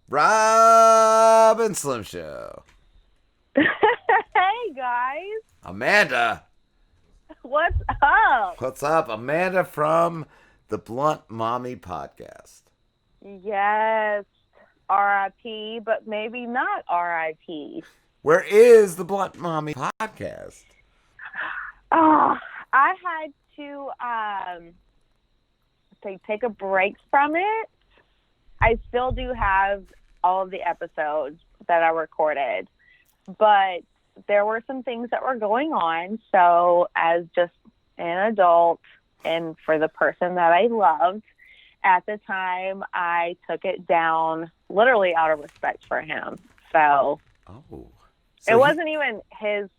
Rob and Slim Show. Hey, guys. Amanda. What's up? What's up? Amanda from the Blunt Mommy podcast. Yes. R.I.P., but maybe not R.I.P. Where is the Blunt Mommy podcast? Oh, I had to take a break from it. I still do have all of the episodes that I recorded, but there were some things that were going on. So as just an adult and for the person that I loved at the time, I took it down literally out of respect for him. So it wasn't even his.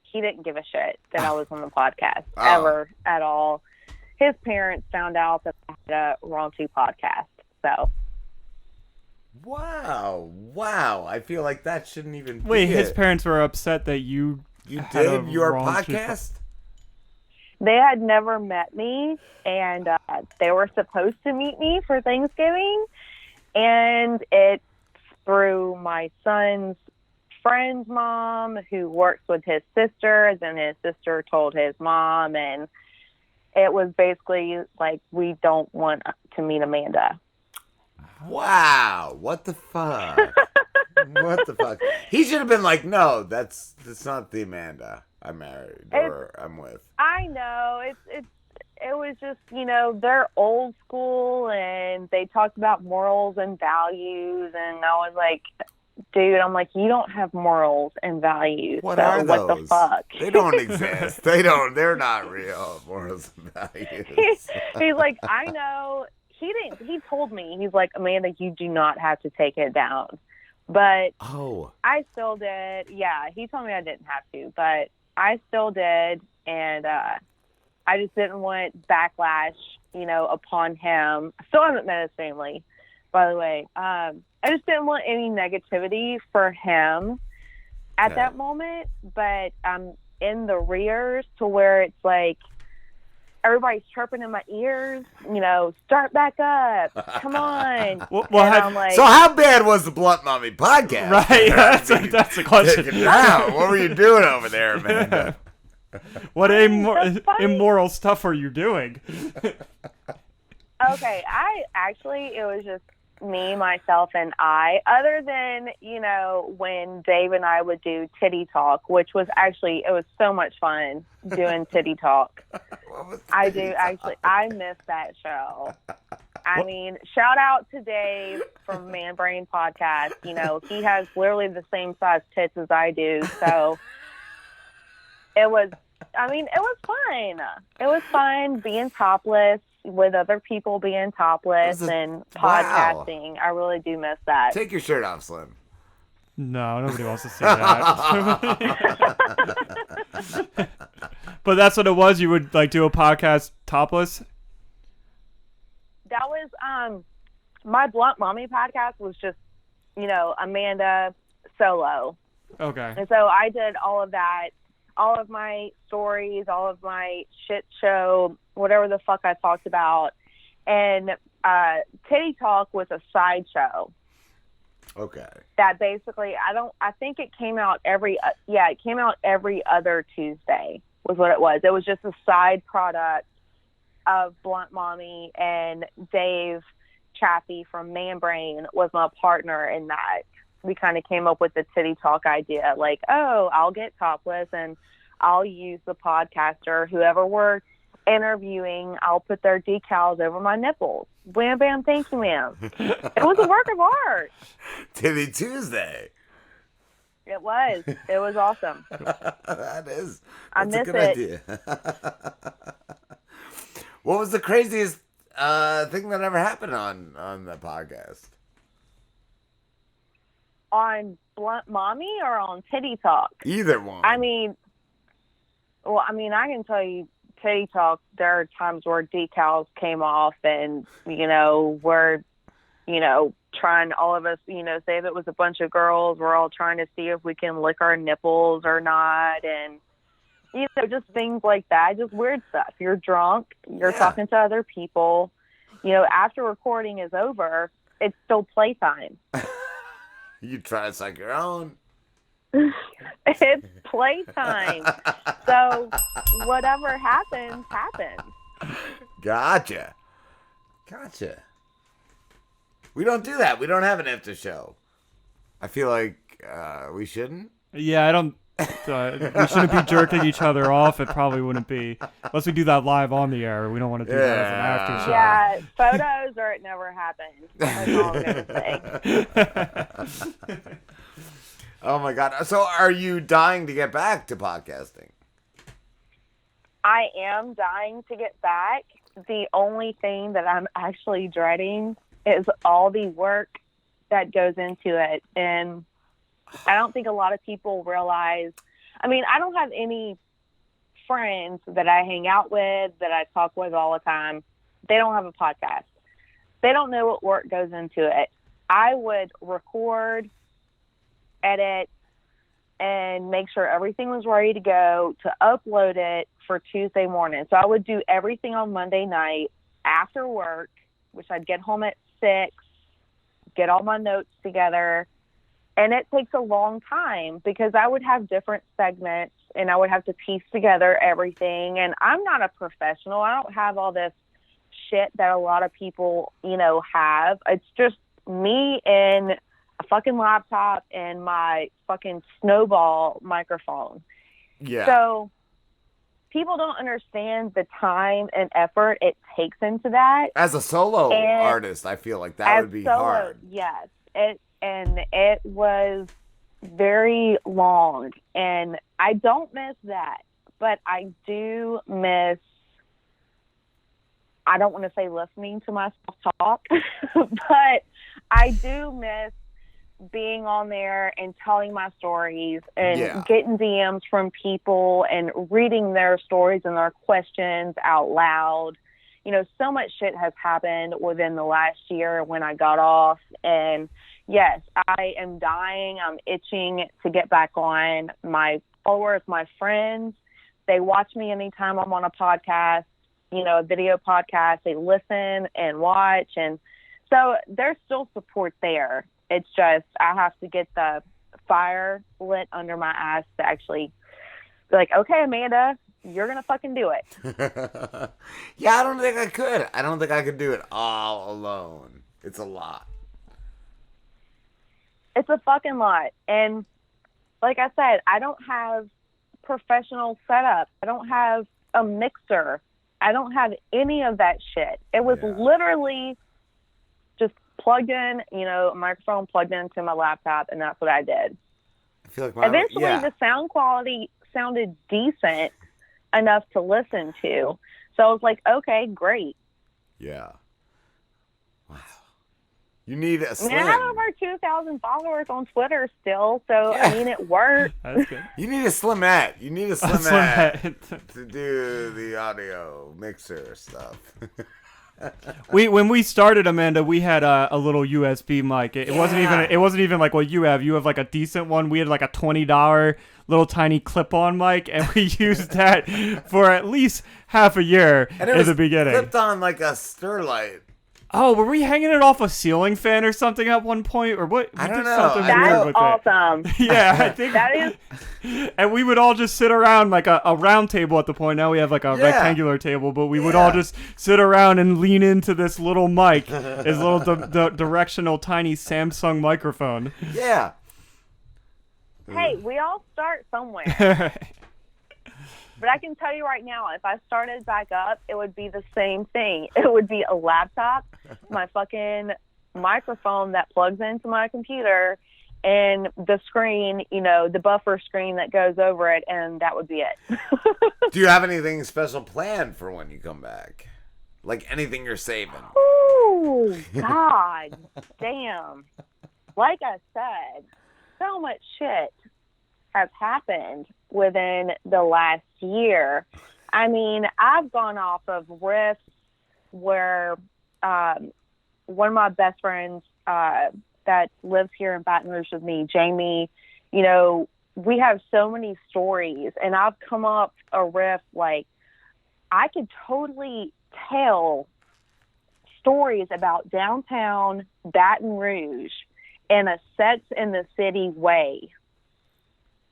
He didn't give a shit that I was on the podcast ever at all. His parents found out that I had a Wrong2 podcast. So. Wow. I feel like that shouldn't even be Wait, his parents were upset that you did your podcast? They had never met me, and they were supposed to meet me for Thanksgiving, and it's through my son's friend's mom who works with his sister, and then his sister told his mom, and it was basically like, we don't want to meet Amanda. Wow, what the fuck? What the fuck? He should have been like, no, that's not the Amanda I married or I'm with. I know. It was just, they're old school and they talked about morals and values, and I was like, dude, you don't have morals and values. What are those? What the fuck? They don't exist. They're not real morals and values. He's like, I know. He told me, he's like, Amanda, you do not have to take it down. But I still did. Yeah, he told me I didn't have to, but I still did. And I just didn't want backlash, upon him. I still haven't met his family, by the way. I just didn't want any negativity for him at that moment. But I'm in the rears to where it's like, everybody's chirping in my ears, start back up. Come on. I'm like, so how bad was the Blunt Mommy podcast? Right. That's the question. What were you doing over there, Amanda? What immoral stuff are you doing? Okay. It was just me, myself, and I. Other than, when Dave and I would do Titty Talk, which was it was so much fun doing Titty Talk. I miss that show. I mean, shout out to Dave from Man Brain Podcast. He has literally the same size tits as I do. So it was fun. It was fun being topless with other people being topless and podcasting. Wow. I really do miss that. Take your shirt off, Slim. No, nobody wants to see that. But that's what it was. You would do a podcast topless? That was my Blunt Mommy podcast was just, Amanda solo. Okay. And so I did all of that, all of my stories, all of my shit show, whatever the fuck I talked about. And Titty Talk was a sideshow. Okay. That basically, I think it came out every other Tuesday was what it was. It was just a side product of Blunt Mommy, and Dave Chaffee from Man Brain was my partner in that. We kind of came up with the Titty Talk idea, like, I'll get topless and I'll use the podcaster, whoever we're interviewing, I'll put their decals over my nipples. Wham, bam, thank you, ma'am. It was a work of art. Titty Tuesday. It was. It was awesome. That's I miss a good it. idea. What was the craziest thing that ever happened on the podcast? On Blunt Mommy or on Titty Talk? Either one. I can tell you, Titty Talk, there are times where decals came off and, we're, trying, all of us, say if it was a bunch of girls, we're all trying to see if we can lick our nipples or not. And, just things like that, just weird stuff. You're drunk, you're talking to other people, after recording is over, it's still playtime. You try to suck your own. It's playtime. So whatever happens, happens. Gotcha. We don't do that. We don't have an after show. I feel like we shouldn't. Yeah, I don't. We shouldn't be jerking each other off. It probably wouldn't be unless we do that live on the air. We don't want to do that as an after show. Yeah, photos or it never happened. That's all I'm gonna say. Oh my God. So are you dying to get back to podcasting? I am dying to get back. The only thing that I'm actually dreading is all the work that goes into it. And I don't think a lot of people realize, I mean, I don't have any friends that I hang out with, that I talk with all the time. They don't have a podcast. They don't know what work goes into it. I would record, edit, and make sure everything was ready to go to upload it for Tuesday morning. So I would do everything on Monday night after work, which I'd get home at 6, get all my notes together. And it takes a long time because I would have different segments and I would have to piece together everything. And I'm not a professional. I don't have all this shit that a lot of people, have. It's just me and a fucking laptop and my fucking snowball microphone. Yeah. So people don't understand the time and effort it takes into that. As a solo artist, I feel like that would be hard. Yes. It was very long, and I don't miss that, but I do miss, I don't want to say listening to myself talk, but I do miss being on there and telling my stories and getting DMs from people and reading their stories and their questions out loud. So much shit has happened within the last year when I got off, and yes, I am dying. I'm itching to get back on. My followers, my friends, they watch me anytime I'm on a podcast, a video podcast. They listen and watch, and so there's still support there. It's just I have to get the fire lit under my ass to actually be like, okay, Amanda, you're going to fucking do it. Yeah, I don't think I could. I don't think I could do it all alone. It's a lot. It's a fucking lot. And like I said, I don't have professional setup. I don't have a mixer. I don't have any of that shit. It was literally just plugged in, a microphone plugged into my laptop, and that's what I did. I feel like eventually the sound quality sounded decent enough to listen to. So I was like, okay, great. Yeah. Wow. You need a slim. I have over 2,000 followers on Twitter still, so it worked. That's good. You need a Slimette. You need a Slimette to do the audio mixer stuff. When we started, Amanda, we had a little USB mic. It wasn't even like what you have. You have like a decent one. We had like a $20 little tiny clip-on mic, and we used that for at least half a year in the beginning. Clipped on like a Sterlite. Oh, were we hanging it off a ceiling fan or something at one point, or what? I don't know. That's awesome. Yeah, I think that is. And we would all just sit around like a round table at the point. Now we have like a rectangular table, but we would all just sit around and lean into this little mic, this little directional tiny Samsung microphone. Yeah. Hey, we all start somewhere. But I can tell you right now, if I started back up, it would be the same thing. It would be a laptop, my fucking microphone that plugs into my computer, and the screen, the buffer screen that goes over it, and that would be it. Do you have anything special planned for when you come back? Like anything you're saving? Oh, God. Damn. Like I said, so much shit has happened within the last year. I mean, I've gone off of riffs where one of my best friends that lives here in Baton Rouge with me, Jamie, we have so many stories, and I've come up a riff like I could totally tell stories about downtown Baton Rouge in a Sex in the City way.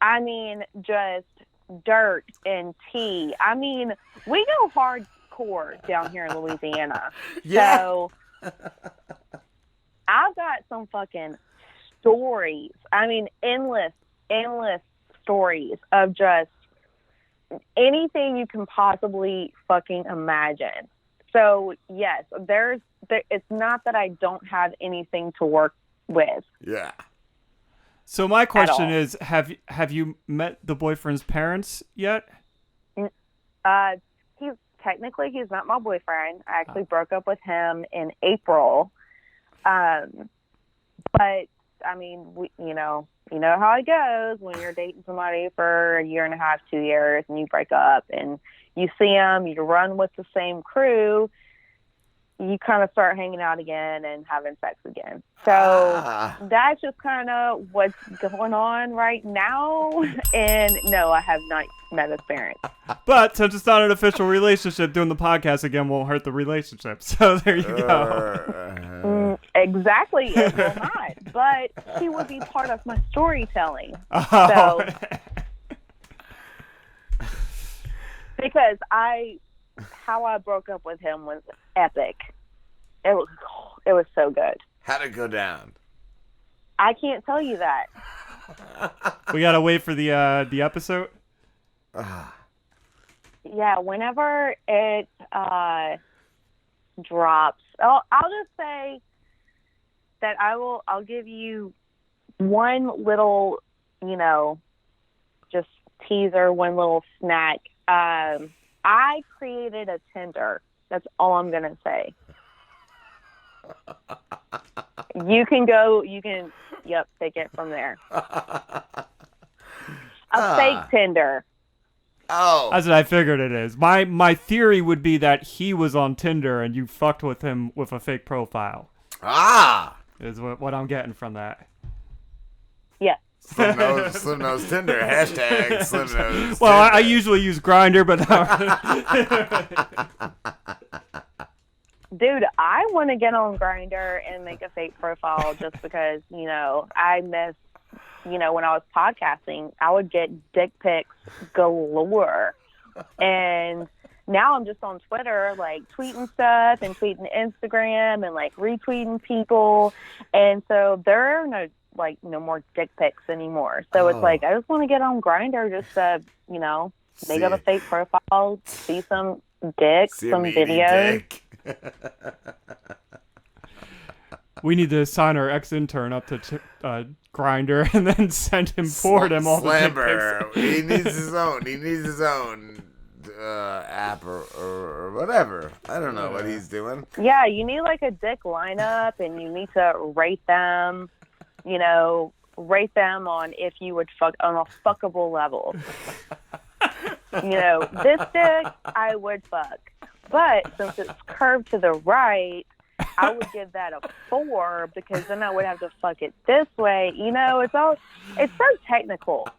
I mean, just dirt and tea. I mean, we go hardcore down here in Louisiana. Yeah. So I've got some fucking stories. I mean, endless stories of just anything you can possibly fucking imagine. So yes, it's not that I don't have anything to work with. Yeah. So my question is, have you met the boyfriend's parents yet? He's not my boyfriend. I actually broke up with him in April. But I mean, you know how it goes when you're dating somebody for a year and a half, 2 years, and you break up, and you see them, you run with the same crew, you kind of start hanging out again and having sex again. So that's just kind of what's going on right now. And no, I have not met his parents. But since it's not an official relationship, doing the podcast again won't hurt the relationship. So there you go. Exactly, it will not. But he would be part of my storytelling. So because how I broke up with him was epic. It was so good. How'd it go down? I can't tell you that. We gotta wait for the episode. Yeah, whenever it drops, I'll just say that I'll give you one little, just teaser, one little snack. I created a Tinder. That's all I'm going to say. You can take it from there. A fake Tinder. Oh. That's what I figured it is. My theory would be that he was on Tinder and you fucked with him with a fake profile. Is what I'm getting from that. Yeah. Slim Nose Tinder. Hashtag Slim Nose Well, Tinder. I usually use Grindr, but Dude, I want to get on Grindr and make a fake profile just because, I miss, when I was podcasting, I would get dick pics galore. And now I'm just on Twitter, like tweeting stuff and tweeting Instagram and like retweeting people. And so there are no more dick pics anymore. So it's like, I just want to get on Grindr just to, make up a fake profile, see some dick, some videos. Dick. we need to sign our ex-intern up to Grindr and then forward him all the dick pics. He needs his own app or whatever. I don't know what he's doing. Yeah, you need like a dick lineup, and you need to rate them. Rate them on if you would fuck on a fuckable level. This dick I would fuck, but since it's curved to the right, I would give that a 4 because then I would have to fuck it this way. It's so technical.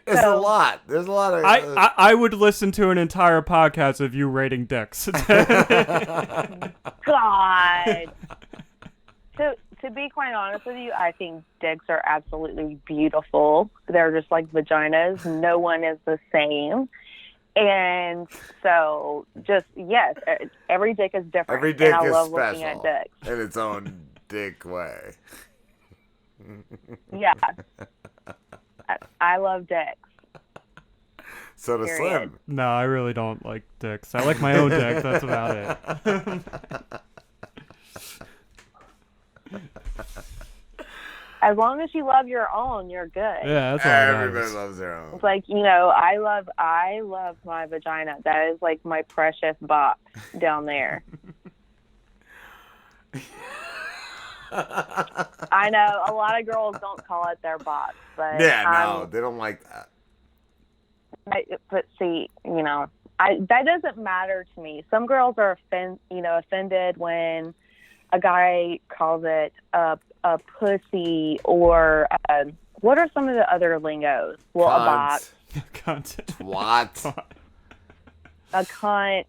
It's a lot. There's a lot of. I would listen to an entire podcast of you rating dicks. God. To be quite honest with you, I think dicks are absolutely beautiful. They're just like vaginas. No one is the same. And so, yes, every dick is different. Every dick and I is love special looking at dicks. in its own dick way. Yeah. I love dicks. So does Period. Slim. No, I really don't like dicks. I like my own dick. That's about it. As long as you love your own, you're good. Yeah, that's all that Everybody matters. loves their own. It's like, I love my vagina. That is like my precious box down there. I know a lot of girls don't call it their box, but no, they don't like that. But see, that doesn't matter to me. Some girls are offended when a guy calls it a pussy or what are some of the other lingos? Well, a box, What? a cunt.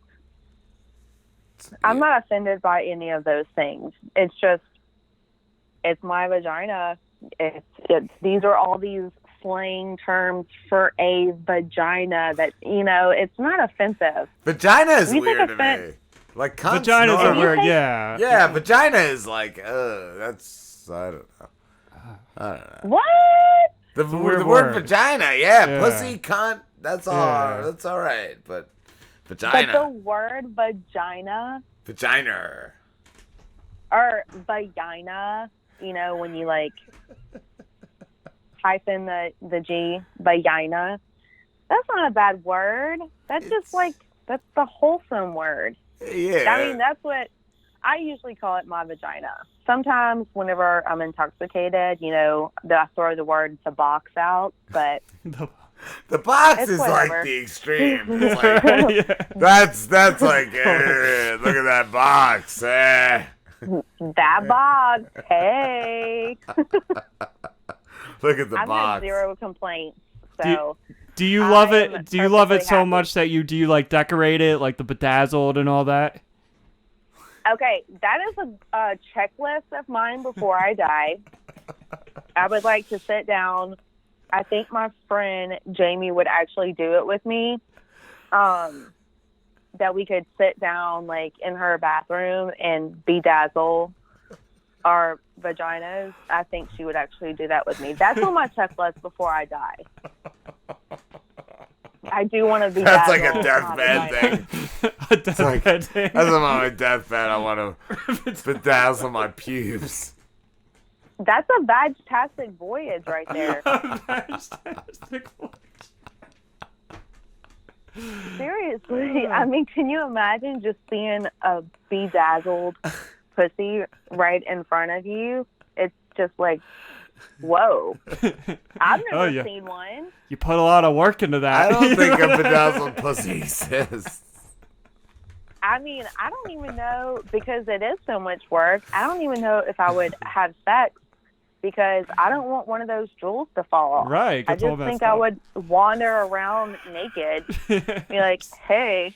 I'm not offended by any of those things. It's just, it's my vagina. These are all these slang terms for a vagina that, it's not offensive. Vagina is You take weird to offense- me. Like, cunt's Vaginas are normal. weird, take- yeah. Yeah, vagina is like, that's, I don't know. What? The a weird word word. vagina, yeah. Yeah. Pussy, cunt, that's all. Yeah. That's all right. But But vagina. the word vagina Vagina. or vagina, when you like hyphen the G, vagina, that's not a bad word. That's just like, that's the wholesome word. Yeah. I mean, that's what I usually call it, my vagina. Sometimes whenever I'm intoxicated, I throw the word the box out, but the box it's is whatever. like the extreme. It's like, Yeah. that's like, look at that box. that box, hey. Look at the I've box. had zero complaints, so Do you love I it? am Do you love it perfectly so happy. much that do you like decorate it, like the bedazzled and all that? okay, that is a checklist of mine before I die. I would like to sit down. I think my friend Jamie would actually do it with me. That we could sit down like in her bathroom and bedazzle our vaginas. I think she would actually do that with me. That's on my checklist before I die. I do want to be. That's like a deathbed thing. A deathbed like- thing. As I'm on my deathbed, I want to bedazzle my pubes. That's a vag-tastic voyage right there. Fantastic. Seriously, I mean, can you imagine just seeing a bedazzled pussy right in front of you? It's just like, whoa. I've never Oh, yeah. seen one. You put a lot of work into that. I don't think a bedazzled pussy exists. I mean, I don't even know, because it is so much work, I don't even know if I would have sex because I don't want one of those jewels to fall off. Right, I gets all just think messed I up. would wander around naked, be like, hey,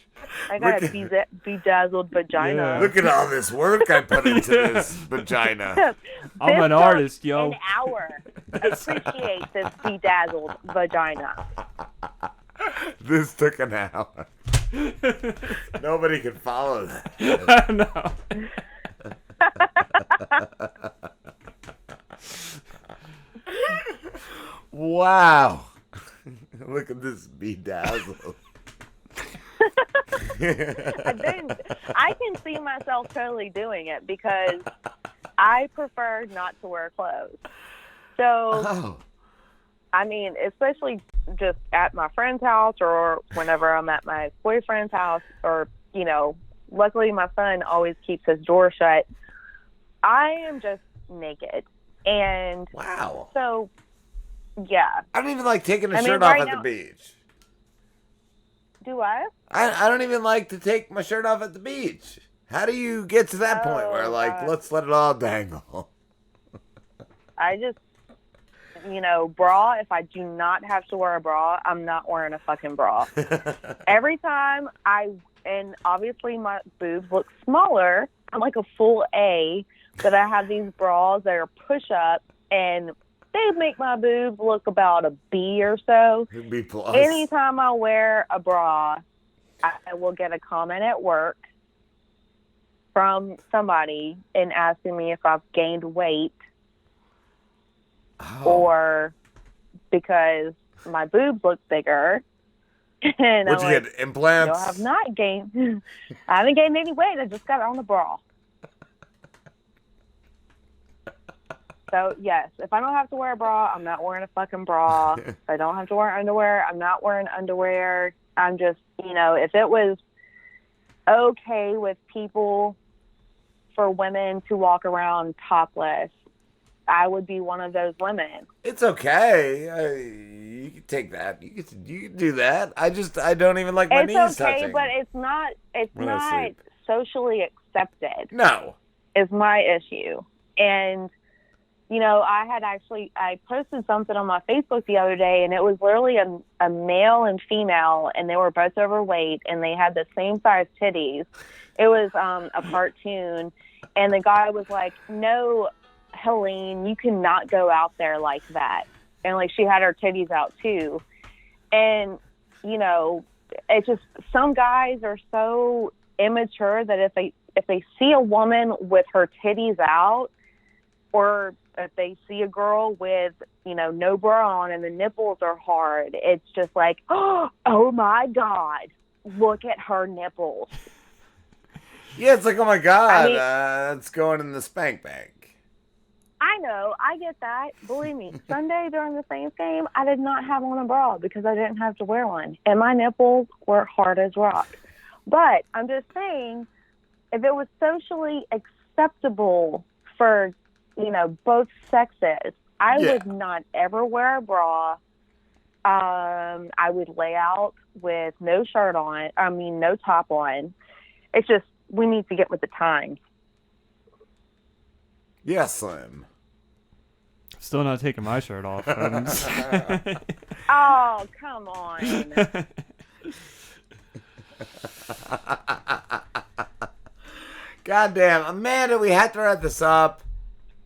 I got a bedazzled vagina. Yeah. Look at all this work I put into this vagina. I'm This an took artist, yo. An hour. Appreciate this bedazzled vagina. This took an hour. Nobody can follow that. No. Wow. Look at this bedazzled. I can see myself totally doing it because I prefer not to wear clothes. So, Oh. I mean, especially just at my friend's house or whenever I'm at my boyfriend's house or, luckily my son always keeps his door shut. I am just naked. And Wow. so, yeah. I don't even like taking a I mean, shirt off right at now- the beach. Do I? I don't even like to take my shirt off at the beach. How do you get to that point where, like, God. let's let it all dangle? I just, bra, if I do not have to wear a bra, I'm not wearing a fucking bra. Every time and obviously my boobs look smaller. I'm like a full A, but I have these bras that are push-up, and they make my boobs look about a B or so. B plus. Anytime I wear a bra, I will get a comment at work from somebody and asking me if I've gained weight Oh. or because my boobs look bigger. And What'd I'm you like, get? Implants? no, I've not gained. I haven't gained any weight. I just got on the bra. So, yes, if I don't have to wear a bra, I'm not wearing a fucking bra. If I don't have to wear underwear, I'm not wearing underwear. I'm just, if it was okay with people for women to walk around topless, I would be one of those women. It's okay. You can take that. You can do that. I don't even like my It's knees okay, touching. but it's not when I sleep. socially accepted No. is my issue. And, I posted something on my Facebook the other day, and it was literally a male and female, and they were both overweight, and they had the same size titties. It was a cartoon, and the guy was like, no Helene, you cannot go out there like that. And like she had her titties out too. And, you know, it just, some guys are so immature that if they see a woman with her titties out, or if they see a girl with, you know, no bra on and the nipples are hard, it's just like, oh my God, look at her nipples. Yeah, it's like, oh my God, I mean, it's going in the spank bank. I know, I get that. Believe me, Sunday during the Saints game, I did not have on a bra because I didn't have to wear one. And my nipples were hard as rock. But I'm just saying, if it was socially acceptable for, you know, both sexes, I would not ever wear a bra. I would lay out with no shirt on. I mean, no top on. It's just, we need to get with the times. Yeah, Slim. Still not taking my shirt off. Oh, come on. Goddamn, Amanda, we have to wrap this up.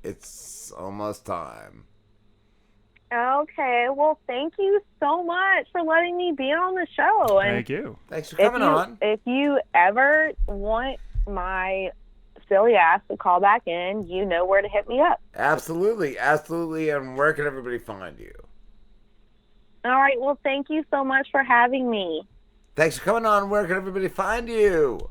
It's almost time. Okay, well, thank you so much for letting me be on the show. And Thank you. Thanks for coming on. If you ever want my silly ass to call back in, you know where to hit me up. Absolutely, absolutely. And where can everybody find you? All right, well, thank you so much for having me. Thanks for coming on. Where can everybody find you?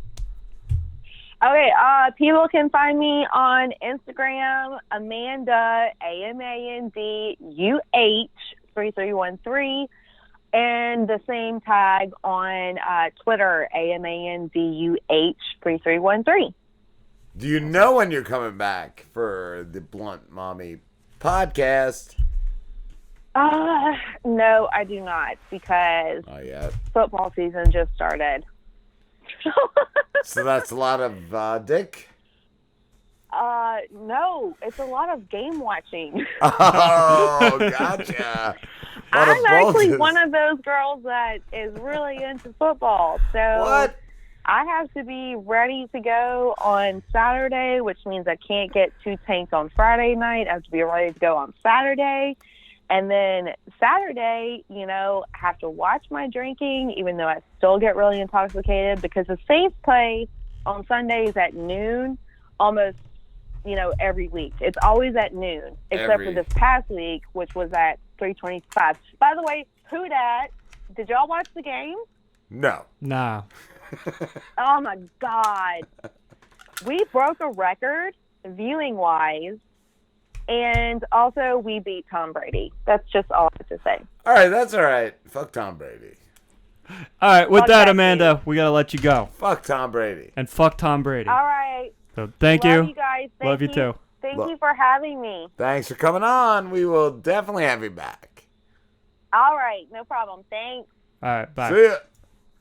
Okay, people can find me on Instagram, Amanda, AMANDUH3313, and the same tag on Twitter, AMANDUH3313. Do you know when you're coming back for the Blunt Mommy podcast? No, I do not, because football season just started. So that's a lot of dick? No, it's a lot of game watching. Oh, gotcha. I'm actually one of those girls that is really into football. So what? I have to be ready to go on Saturday, which means I can't get too tanked on Friday night. I have to be ready to go on Saturday. And then Saturday, you know, I have to watch my drinking, even though I still get really intoxicated, because the Saints play on Sundays at noon almost, you know, every week. It's always at noon, except for this past week, which was at 3:25. By the way, who dat? Did y'all watch the game? No. Nah. Oh, my God. We broke a record, viewing-wise, and also we beat Tom Brady. That's just all I have to say. All right, that's all right. Fuck Tom Brady. All right, with that, Amanda, we got to let you go. Fuck Tom Brady. And fuck Tom Brady. All right. So thank Love you. you guys. Love you too. Thank you for having me. Thanks for coming on. We will definitely have you back. All right. No problem. Thanks. All right, bye. See ya.